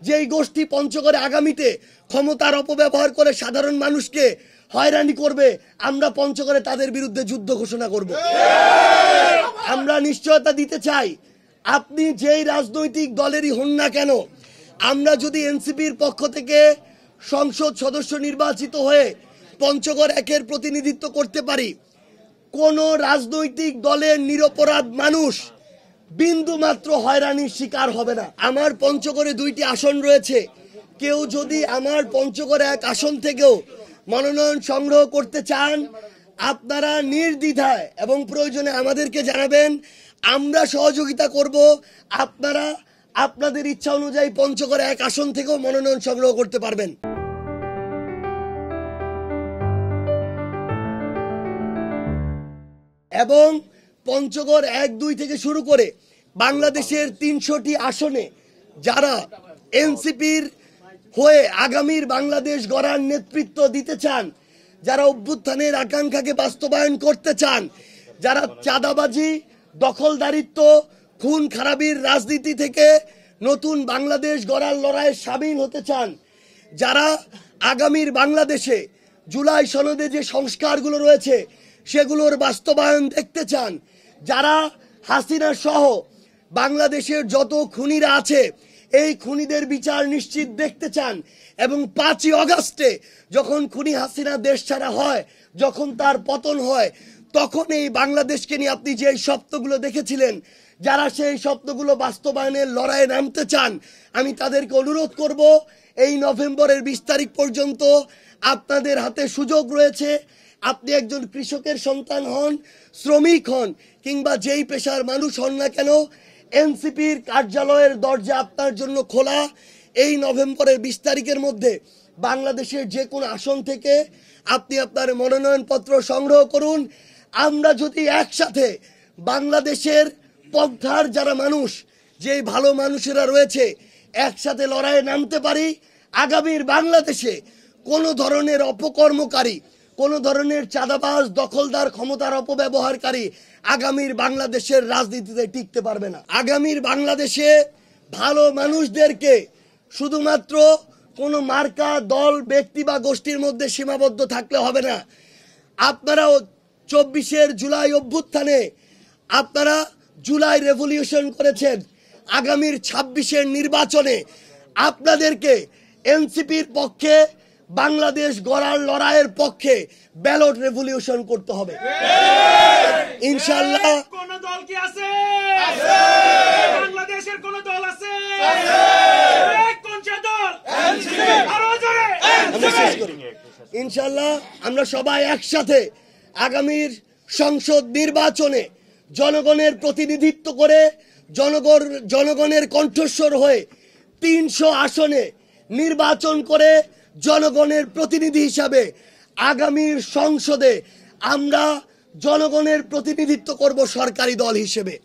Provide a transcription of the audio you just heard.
যেই গোষ্ঠী পঞ্চগড়ে আগামীতে ক্ষমতার অপব্যবহার করে সাধারণ মানুষকে হয়রানি করবে, আমরা পঞ্চগড়ে তাদের বিরুদ্ধে যুদ্ধ ঘোষণা করব। আমরা নিশ্চয়তা দিতে চাই, আপনি যেই রাজনৈতিক দলেরই হন না কেন, আমরা যদি এনসিপির পক্ষ থেকে সংসদ সদস্য নির্বাচিত হয়ে পঞ্চগড় একের প্রতিনিধিত্ব করতে পারি, কোন রাজনৈতিক দলের নিরপরাধ মানুষ বিন্দু মাত্র হয়রানির শিকার হবে না। আমার পঞ্চগড়ে 2টি আসন রয়েছে। কেউ যদি আমার পঞ্চগড় 1 আসন থেকেও মনোনয়ন সংগ্রহ করতে চান, আপনারা নির্দ্বিধায় এবং প্রয়োজনে আমাদেরকে জানাবেন, আমরা সহযোগিতা করব। আপনারা আপনাদের ইচ্ছা অনুযায়ী পঞ্চগড় 1 আসন থেকেও মনোনয়ন সংগ্রহ করতে পারবেন। এবং পঞ্চগড় 1-2 থেকে শুরু করে বাংলাদেশের 300টি আসনে যারা এনসিপির হয়ে আগামীর বাংলাদেশ গড়ার নেতৃত্ব দিতে চান, যারা অভ্যুত্থানের আকাঙ্ক্ষাকে বাস্তবায়ন করতে চান, যারা চাঁদাবাজি, দখলদারিত্ব, খুন খারাপির রাজনীতি থেকে নতুন বাংলাদেশ গড়ার লড়াইয়ে সামিল হতে চান, যারা আগামীর বাংলাদেশে জুলাই সনদে যে সংস্কারগুলো রয়েছে সেগুলোর বাস্তবায়ন দেখতে চান, যারা হাসিনা সহ বাংলাদেশের যত খুনিরা আছে এই খুনিদের বিচার নিশ্চিত দেখতে চান, এবং 5ই আগস্টে যখন খুনি হাসিনা দেশ ছাড়া হয়, যখন তার পতন হয়, তখন এই বাংলাদেশকে নিয়ে আপনি যে স্বপ্নগুলো দেখেছিলেন, যারা সেই স্বপ্নগুলো বাস্তবায়নের লড়াইয়ে নামতে চান, আমি তাদেরকে অনুরোধ করব, এই নভেম্বরের 20 তারিখ পর্যন্ত আপনাদের হাতে সুযোগ রয়েছে। আপনি একজন কৃষকের সন্তান হন, শ্রমিক হন, কিংবা যেই পেশার মানুষ হন না কেন, এনসিপির কার্যালয়ের দরজা আপনার জন্য খোলা। এই নভেম্বরের 20 তারিখের মধ্যে বাংলাদেশের যে কোনো আসন থেকে আপনি আপনার মনোনয়নপত্র সংগ্রহ করুন। আমরা যদি একসাথে বাংলাদেশের পন্থার যারা মানুষ, যেই ভালো মানুষেরা রয়েছে, একসাথে লড়াইয়ে নামতে পারি, আগামীর বাংলাদেশে কোনো ধরনের অপকর্মকারী, কোনো ধরনের চাঁদাবাজ, দখলদার, ক্ষমতার অপব্যবহারকারী আগামীর বাংলাদেশের রাজনীতিতে টিকতে পারবে না। আগামীর বাংলাদেশে ভালো মানুষদেরকে শুধুমাত্র কোনো মার্কা, দল, ব্যক্তি বা গোষ্ঠীর মধ্যে সীমাবদ্ধ থাকলে হবে না। আপনারাও 24 জুলাই অভ্যুত্থানে আপনারা জুলাই রেভলিউশন করেছেন। আগামীর 26 নির্বাচনে আপনাদেরকে এনসিপির পক্ষে, বাংলাদেশ গড়ার লড়াইয়ের পক্ষে ব্যালট রেভলিউশন করতে হবে ইনশাআল্লাহ। কোন দল কি আছে? বাংলাদেশের কোন দল আছে? কোনটা দল? আরো জোরে ইনশাআল্লাহ আমরা সবাই একসাথে আগামীর সংসদ নির্বাচনে জনগণের প্রতিনিধিত্ব করে, জনগণের কণ্ঠস্বর হয়ে 300 আসনে নির্বাচন করে জনগণের প্রতিনিধি হিসাবে আগামীর সংসদে আমরা জনগণের প্রতিনিধিত্ব করব সরকারি দল হিসেবে।